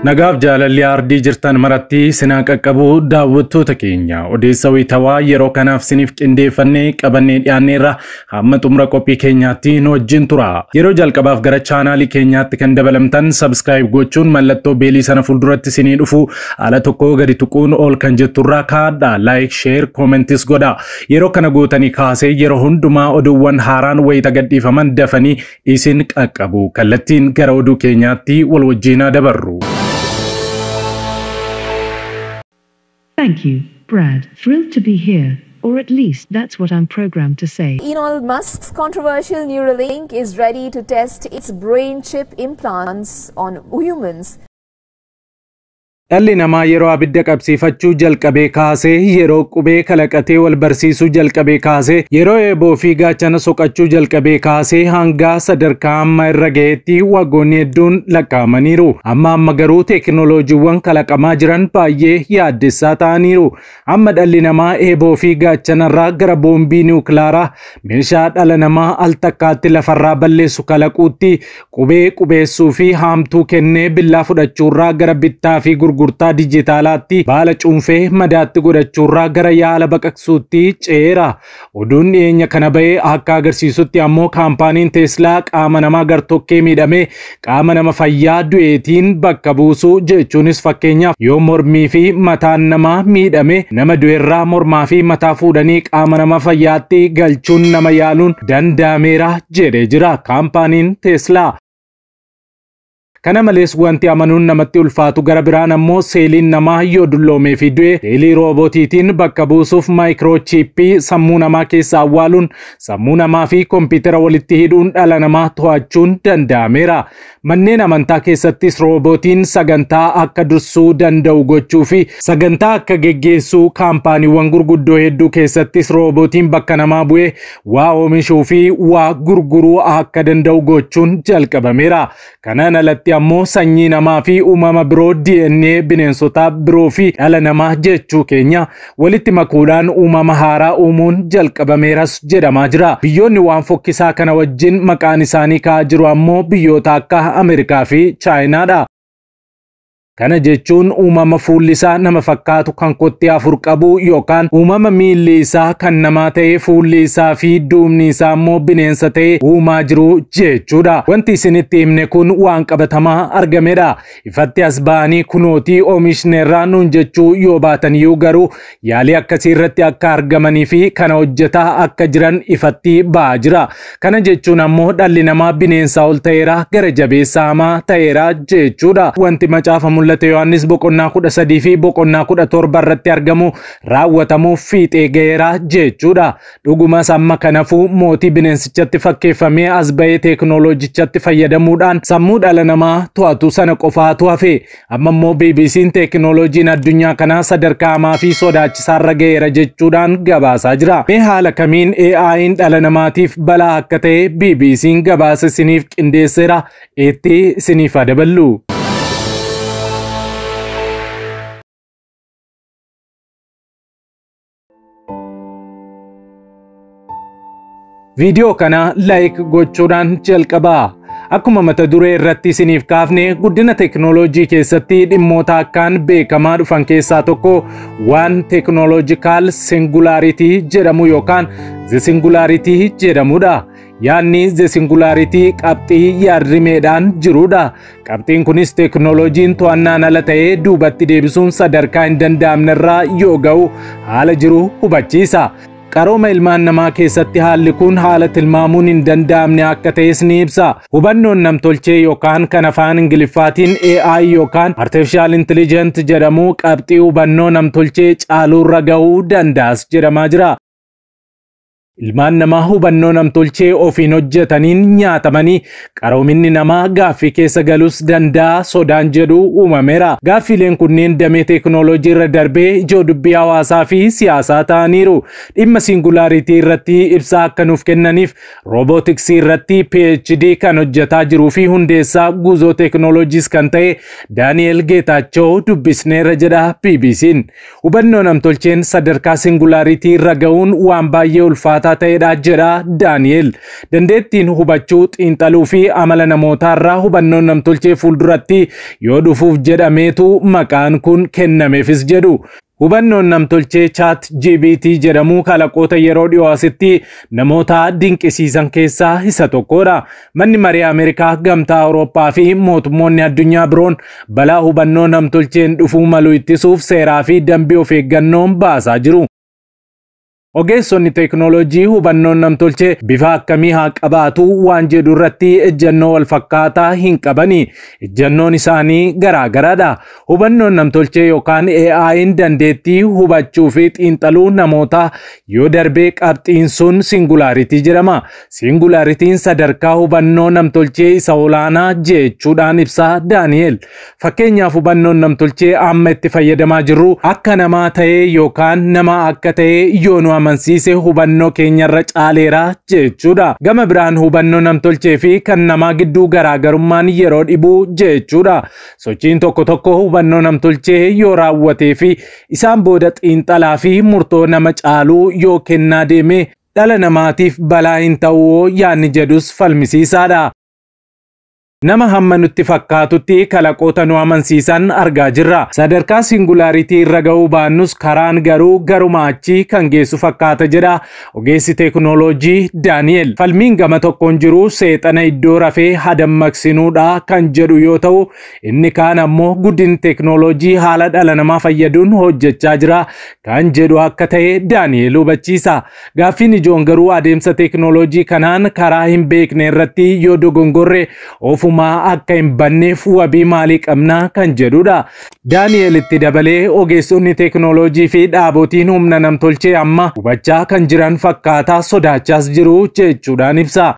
Nagaaf jaalalli ardii jirtan maratti sinaa qaqqabu daawwattoota keenya odeessa wayitawaa yeroo kanaaf siniif qindeeffannee qabannee dhiyaanneerra hamma xumura qophii keenyaatti nu wajjin tura. Yeroo jalqabaaf gara chaanaalii keenyaatti kan dabalamtan subscribe gochuun mallattoo beelii sana fuulduratti sinii dhufu ala tokko gadi tuquun ol kan jetturraa kaadha like share commentis godha. Yeroo kana gootanii kaasee yeroo hundumaa oduuwwan haaraan wayita gadhiifaman dafanii isin qaqqabu. Kallattiin gara oduu keenyaatti wal wajjinaa dabarru. Thank you, Brad. Thrilled to be here, or at least that's what I'm programmed to say. Elon Musk's controversial Neuralink is ready to test its brain chip implants on humans. Dhalli namaa yeroo abidda qabsiifachuu jalqabee kaasee yeroo qubee kalaqatee wal barsiisuu jalqabee kaasee yeroo eeboo fi gaachana soqachuu jalqabee kaasee hanga sadarkaa amma irra ga'eetti waggoonni hedduun lakkaa'amaniiru. Amma garuu teekinooloojiiwwan kalaqamaa jiran baay'ee yaaddessaa ta'aniiru. Amma dhalli namaa eeboo fi gaachanarraa gara boombii niwukilaaraa meeshaa dhala namaa al takkaatti lafarraa balleessu kalaquutti qubee qubeessuu fi haamtuu kennee billaa fudhachuurraa gara bittaa fi gurgurtaa dijitaalaatti baala cuunfee madaatti godhachuurraa gara yaala baqaqsuutti ceera. Oduun dhiyeenya kana bahee akka agarsiisutti ammoo kaampaaniin Teeslaa qaama namaa gartokkee miidhamee qaama nama fayyaa du'eetiin bakka buusuu jechuunis fakkeenyaaf yoo mormii fi mataan namaa miidhame nama du'eerraa mormaa fi mataa fuudhanii qaama nama fayyaatti galchuun nama yaaluun danda'ameera jedhee jira kaampaaniin Teeslaa. Kana malees wanti amanuun namatti ulfaatu gara biraan ammoo seeliin namaa yoo dulloomee fi du'e seelii roobootiitiin bakka buusuuf maayikiroochiippii sammuu namaa keessa awwaaluun sammuu namaa fi kompiitara walitti hidhuun dhala namaa to'achuun danda'ameera. Manneen amantaa keessattis roobootiin sagantaa akka dursuu danda'u gochuu fi sagantaa akka geggeessuu kaampaaniiwwan gurguddoo hedduu keessattis roobootiin bakka namaa bu'ee waa oomishuu fi waa gurguruu akka danda'u gochuun jalqabameera. Kanaan alatti ammoo sanyii namaa fi uumama biroo DNA bineensota biroo fi dhala namaa jechuu keenya walitti makuudhaan uumama haaraa uumuun jalqabameeras jedhamaa jira. Biyyoonni waan fokkisaa kana wajjin maqaan isaanii ka'aa jiru ammoo biyyoota akka Ameerikaa fi Chaayinaadha. Kana jechuun uumama fuulli isaa nama fakkaatu kan kottee afur qabu yookaan uumama miilli isaa kan namaa ta'e fuulli isaa fi duubni isaa immoo bineensa ta'e uumaa jiru jechuudha. Wanti isinitti himne kun waan qabatamaa argamedha. Ifatti as ba'anii kunootii oomishneerraa nuun jechuu yoo baataniyyuu garuu yaalii akkasii irratti akka argamanii fi kana hojjetaa akka jiran ifatti ba'aa jira. Kana jechuun ammoo dhalli namaa bineensaa ol ta'eera gara jabeessa hamaa ta'eera jechuudha. Wanti macaafa mul'ate Yohaannis boqonnaa 13 fi boqonnaa 17 irratti argamu raawwatamuuf fiixee ga'eera jechuudha. Dhugumas amma kanaafuu mootii bineensichatti fakkeeffamee as ba'ee teekinooloojichatti fayyadamuudhaan sammuu dhala namaa to'atu sana qofaatu hafe. Amma immoo BBC'n teekinooloojiin addunyaa kanaa sadarkaa hamaa fi sodaachisaarra ga'eera jechuudhaan gabaasaa jira. Mee haala kamiin AI'n dhala namaatiif balaa akka ta'e BBC'n gabaasa isiniif qindeesseera. Itti isiniif daballu. Video kana like gochuudhaan jalqabaa. Akkuma mata duree irratti isiniif kaafne guddina teekinooloojii keessatti dhimmoota akkaan beekamaa dhufan keessaa tokko waan teekinooloojiikaal singularity jedhamu yookaan the singularity jedhamudha. Yaanni the singularity qabxii yaadrimeedhaan jirudha. Qabxiin kunis teekinooloojiin to'annaan ala ta'ee duubatti deebisuun sadarkaa hin danda'amnerraa yoo ga'u haala jiru hubachiisa. Qarooma ilmaan namaa keessatti haalli kun haala tilmaamuun hin danda'amne akka ta'es ni ibsa. Hubannoon namtolchee yookaan kan afaan Ingiliffaatiin AI yookaan Artificial Intelligence jedhamu qabxii hubannoo namtolchee caaluurra ga'uu danda'as jedhamaa jira. Ilmaan namaa hubannoo namtolchee ofiin hojjetaniin nyaatamanii qaroominni namaa gaaffii keessa galus danda'a sodaan jedhu uumameera. Gaaffiileen kunneen damee teekinooloojii irra darbee ijoo dubbii hawaasaa fi siyaasaa ta'aniiru. Dhimma singulaaritii irratti ibsaa akka nuuf kennaniif roobootiksii irratti PhD kan hojjetaa jiruu fi hundeessaa guuzoo teekinooloojiis kan ta'e Daani'el Geetaachoo dubbisneerra jedha BBC'n. Hubannoo namtolcheen sadarkaa singulaaritii irra ga'uun waan baay'ee ulfaataa ulfaataa ta'edha jedha Daani'el. Dandeettiin hubachuu xiinxaluu fi amala namootaarraa hubannoon namtolchee fuulduratti yoo dhufuuf jedhameetu maqaan kun kennameefis jedhu. Hubannoon namtolchee ChatGPT jedhamu kalaqoota yeroo dhiyoo asitti namoota dinqisiisan keessaa isa tokkodha. Manni marii Ameerikaa, Gamtaa Awurooppaa fi mootummoonni addunyaa biroon balaa hubannoo namtolcheen dhufuu malu ittisuuf seeraa fi dambii of eeggannoon baasaa jiru. Ogeessonni teeknooloojii hubannoon namtolchee bifa akkamii haa qabaatu waan jedhu irratti ejjennoo wal fakkaataa hin qabani. Ejjennoon isaanii garaagaraadha. Hubannoon namtolchee yookaan AI'n dandeettii hubachuu fi xiinxaluu namoota yoo darbee qabxiin sun singulaaritii jedhama. Singulaaritiin sadarkaa hubannoo namtolchee isa olaanaa jechuudhaan ibsa Daani'el. Fakkeenyaaf hubannoon namtolchee amma itti fayyadamaa jirru akka namaa ta'ee yookaan nama akka ta'ee yoo nu amansiise hubannoo keenyarra caaleera jechuudha. Gama biraan hubannoo namtolchee fi kan namaa gidduu garaagarummaan yeroo dhibuu jechuudha. Sochiin tokko tokko hubannoo namtolchee yoo raawwatee fi isaan booda xiinxalaa fi murtoo nama caaluu yoo kennaa deeme dhala namaatiif balaa hin ta'uu yaadni jedhus falmisiisaadha. Nama hamma nutti fakkaatutti kalaqoota nu amansiisan argaa jirra. Sadarkaa singulaaritii irra ga'uu baannus karaan garuu garuma achii kan geessu fakkaata jedha ogeessi teeknooloojii Daani'el. Falmiin gama tokkoon jiru seexana iddoo rafee hadammaqsinuudha kan jedhu yoo ta'u, inni kaan ammoo guddinni teeknooloojii haala dhala namaa fayyaduun hojjechaa jira kan jedhu akka ta'e Daani'el hubachiisa. Gaaffiin ijoon garuu adeemsa teeknooloojii kanaan karaa hin beekne irratti yoo dogongorre akka hin banneef wabii maalii qabnaa kan jedhudha. Daani'el itti dabalee ogeessonni teeknooloojii fi dhaabotiin humna namtolchee amma hubachaa kan jiran fakkaataa sodaachaas jiru jechuudhaan ibsa.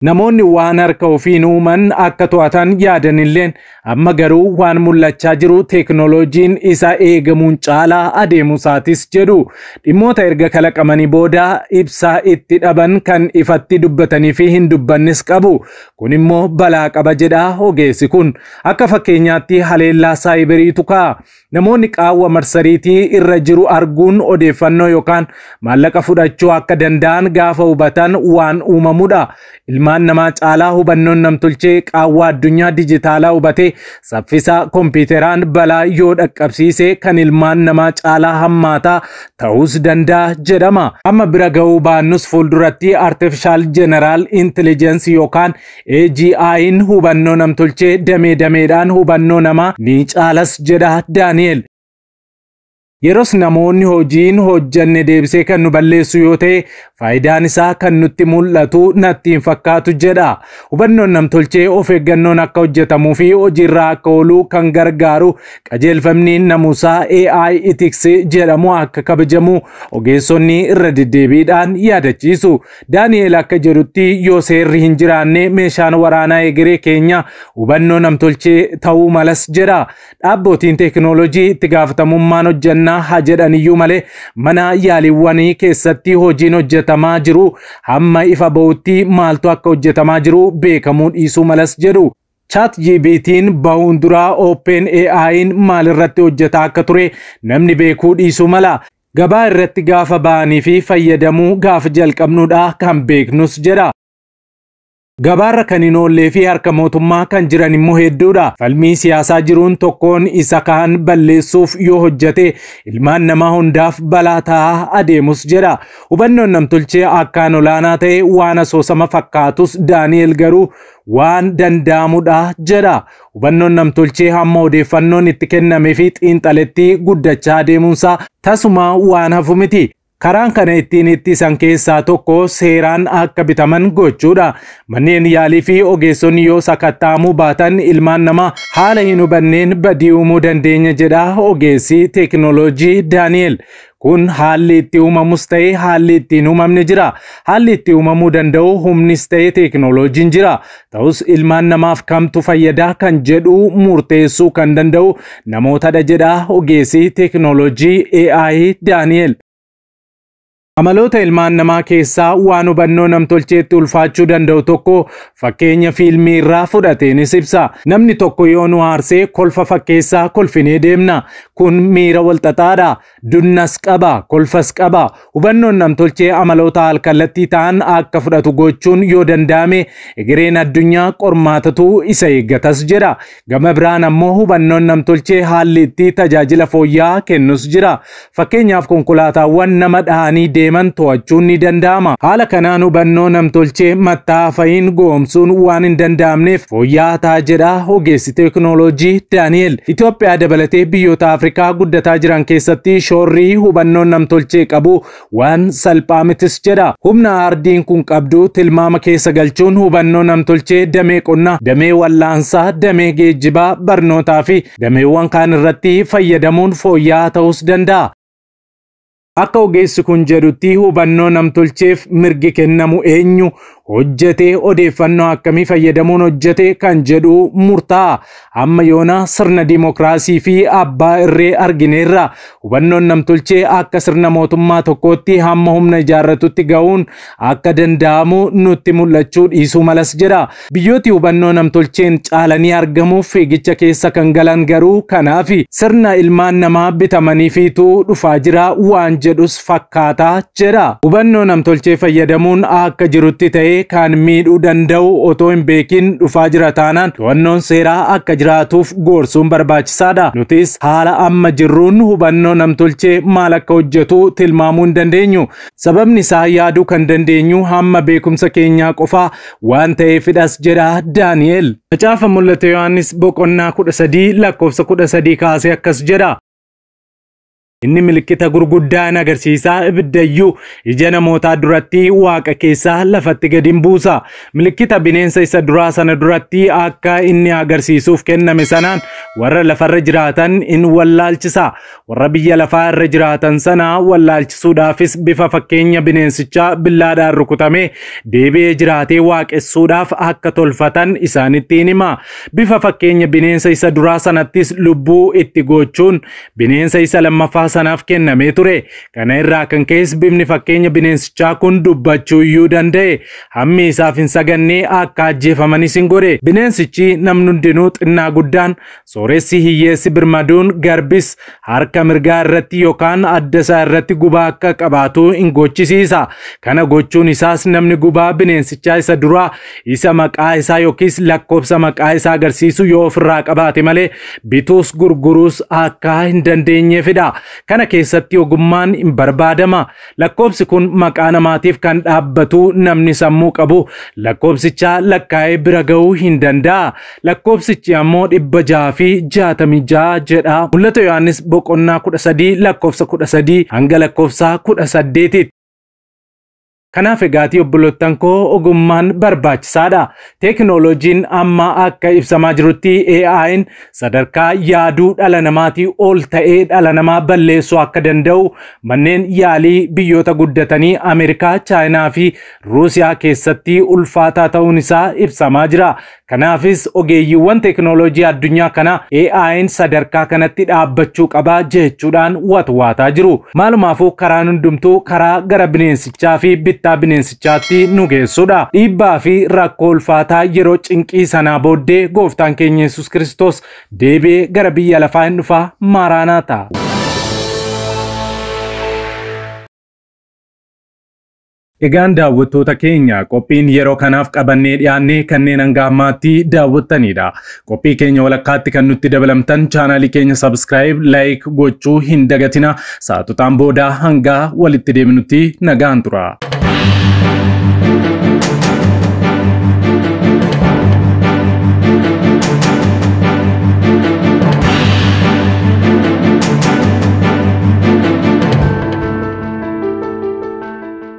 Namoonni waan harka ofiin uuman akka to'atan yaadanilleen amma garuu waan mul'achaa jiru teeknooloojiin isa eegamuun caalaa adeemusaatis jedhu. Dhimmoota erga kalaqamanii booda ibsa itti dhaban kan ifatti dubbatanii fi hin dubbannes qabu. Kun immoo balaa qaba jedha ogeessi kun. Akka fakkeenyaatti haleellaa saayiberiitu ka'a. Namoonni qaawwa marsariitii irra jiru arguun odeeffannoo yookaan maallaqa fudhachuu akka danda'an gaafa hubatan waan uumamudha. Ilmaan namaa caalaa hubannoon namtolchee qaawwa addunyaa dijitaalaa hubate saffisa kompiitaraan balaa yoo dhaqqabsiise kan ilmaan namaa caalaa hammaataa ta'us danda'a jedhama. Amma bira ga'uu baannus fuulduratti Artificial General Intelligence yookaan AGI'n hubannoo namtolchee damee dameedhaan hubannoo namaa ni caalas jedha Daani'el. Yeros namoonni hojiin hojjanne deebisee kan nu balleessu yoo ta'e faayidaan isaa kan nutti mul'atu natti hin fakkaatu jedha. Hubannoon namtolchee of eeggannoon akka hojjetamuu fi hojiirraa akka oolu kan gargaaru qajeelfamni namuusaa AI Ethics jedhamu akka kabajamu ogeessonni irra deddeebiidhaan yaadachiisu. Daani'el akka jedhutti yoo seerri hin jiraanne meeshaan waraanaa egeree keenya hubannoo namtolchee ta'uu malas jedha. Dhaabbootiin teeknooloojii itti gaafatamummaan hojjanna haa jedhaniyyuu malee mana yaaliiwwanii keessatti hojiin hojjetamaa jiru hamma ifa ba'utti maaltu akka hojjetamaa jiru beekamuu dhiisuu malas jedhu. ChatGPT'n bahuun duraa OpenAI'n maalirratti hojjetaa akka ture namni beekuu dhiisuu mala. Gabaa irratti gaafa ba'anii fi fayyadamuu gaafa jalqabnuudha kan beeknus jedha. Gabaarra kan hin oollee fi harka mootummaa kan jiran immoo hedduudha. Falmii siyaasaa jiruun tokkoon isa kaan balleessuuf yoo hojjete ilmaan namaa hundaaf balaa ta'aa adeemus jedha. Hubannoon namtolchee akkaan olaanaa ta'e waan asoosama fakkaatus Daani'el garuu waan danda'amudha jedha. Hubannoon namtolchee hamma odeeffannoon itti kennamee fi xiinxaletti guddachaa adeemuunsaa tasuma waan hafu miti. Karaan kana ittiin ittisan keessaa tokko seeraan akka bitaman gochuudha. Manneen yaalii fi ogeessonni yoo sakatta'amuu baatan ilmaan namaa haala hin hubanneen badii uumuu dandeenya jedha ogeessi teeknooloojii Daani'el. Kun haalli itti uumamus ta'e haalli ittiin uumamne jira. Haalli itti uumamuu danda'u humnis ta'e teeknooloojiin jira. Ta'us ilmaan namaaf kamtu fayyada kan jedhu murteessuu kan danda'u namootadha jedha ogeessi teeknooloojii AI Daani'el. Amaloota ilmaan namaa keessaa waan hubannoo namtolcheetti ulfaachuu danda'u tokko fakkeenya fiilmii irraa fudhateenis ibsa. Namni tokko yoo nu aarsee kolfa fakkeessaa kolfinee deemna. Kun miira walxaxaadha. Dunnas qaba, kolfas qaba. Hubannoon namtolchee amaloota alkallattii ta'an akka fudhatu gochuun yoo danda'ame egereen addunyaa qormaatatu isa eeggatas jedha. Gama biraan ammoo hubannoon namtolchee haalli itti tajaajila fooyya'aa kennus jira. Fakkeenyaaf konkolaataawwan nama dhahanii deeman to'achuun ni danda'ama. Haala kanaan hubannoo namtolchee mattaafa'iin goomsuun waan hin danda'amneef fooyya'aa ta'a jedha ogeessi teekinooloojii Daani'el. Itoophiyaa dabalatee biyyoota Afrikaa guddataa jiran keessatti shoorrii hubannoon namtolchee qabu waan salphaa mitis jedha. Humna ardiin kun qabdu tilmaama keessa galchuun hubannoo namtolchee damee qonnaa, damee wallaansaa, damee geejjibaa, barnootaa fi dameewwan kaan irratti fayyadamuun fooyya'aa ta'us danda'a. Akka ogeessi kun jedhutti hubannoo namtolcheef mirgi kennamu eenyu hojjetee odeeffannoo akkamii fayyadamuun hojjete kan jedhu murtaa'a. Amma yoona sirna dimokiraasii fi abbaa irree argineerra. Hubannoon namtolchee akka sirna mootummaa tokkootti hamma humna ijaarratutti ga'uun akka danda'amu nutti mul'achuu dhiisuu malas jedha. Biyyooti hubannoo namtolcheen caalanii argamuuf fiigicha keessa kan galan garuu kanaafi sirna ilmaan namaa bitamanii fiituu dhufaa jira waan jedhus fakkaataa jedha. Hubannoo namtolchee fayyadamuun akka jirutti ta'ee kan miidhuu danda'u otoo hin beekin dhufaa jira taanaan to'annoon seeraa akka jiraatuuf gorsuun barbaachisaadha. Nutis haala amma jirruun hubannoo namtolchee maal akka hojjetu tilmaamuu hin dandeenyu. Sababni isaa yaaduu kan dandeenyu hamma beekumsa keenyaa qofaa waan ta'eefidhas jedha Daani'el. Macaafa mul'ata Yohaannis boqonnaa 13 lakkoofsa 13 kaasee akkas jedha. Inni milikkita gurguddaan agarsiisaa ibiddayyuu ija namootaa duratti waaqa keessaa lafatti gadi buusa. Milikkita bineensa isa duraa sana duratti akka inni agarsiisuuf kenname sanaan warra lafarra jiraatan in wallaalchisa. Warra biyya lafaa irra jiraatan sana wallaalchisuudhaafis bifa fakkeenya bineensichaa billaadhaan rukutamee deebi'ee jiraatee waaqessuudhaaf akka tolfatan isaanittiin hima. Bifa fakkeenya bineensa isa duraa sanattis lubbuu itti gochuun bineensa isa lammaffaa sanaaf kennamee ture. Kana irraa kan ka'es bifni fakkeenya bineensichaa kun dubbachuu iyyuu danda'e. Hammi isaaf hin sagannee akka ajjeefamanis hin godhe. Bineensichi namni hundinuu xinnaa guddaan, sooressi, hiyyeessi, birmaduun, garbis harka mirgaa irratti yookaan adda isaa irratti gubaa akka qabaatu hin gochisiisa. Kana gochuun isaas namni gubaa bineensichaa isa duraa isa maqaa isaa yookiis lakkoofsa maqaa isaa agarsiisu yoo ofirraa qabaate malee bituus gurguruus akka hin dandeenyeefidha. Kana keessatti ogummaan hin barbaadama. Lakkoofsi kun maqaa namaatiif kan dhaabbatu namni sammuu qabu lakkoofsicha lakkaa'ee bira ga'uu hin danda'a. Lakkoofsichi ammoo 666 jedha. Mul'ata Yohaannis boqonnaa 13 lakkoofsa 13 hanga lakkoofsa 18. Kanaaf egaati obbolottan koo ogummaan barbaachisaadha. Teekinooloojiin amma akka ibsamaa jirutti AI'n sadarkaa yaaduu dhala namaatii ol ta'ee dhala namaa balleessuu akka danda'u manneen yaalii biyyoota guddatanii Ameerikaa, Chaayinaa fi Ruusiyaa keessatti ulfaataa ta'uun isaa ibsamaa jira. Kanaafis ogeeyyiiwwan teekinooloojii addunyaa kana AI'n sadarkaa kanatti dhaabbachuu qaba jechuudhaan watwaataa jiru. Maalumaafuu karaan hundumtuu karaa gara bineensichaa fi bittaa bineensichaatti nu geessudha. Dhiibbaa fi rakkoo ulfaataa yeroo cinqii sanaa booddee gooftaan keenya Yesuus Kiristoos deebi'ee gara biyya lafaa hin dhufa. Maaraanaata. Egaan daawwattoota keenya qophiin yeroo kanaaf qabannee dhiyaannee kanneen hanga ammaatti daawwattanidha. Qophii keenya walakkaatti kan nutti dabalamtan chaanaalii keenya subscribe, like gochuu hin dagatina. Sa'aatotaan booda hanga walitti deebinutti nagaan tura.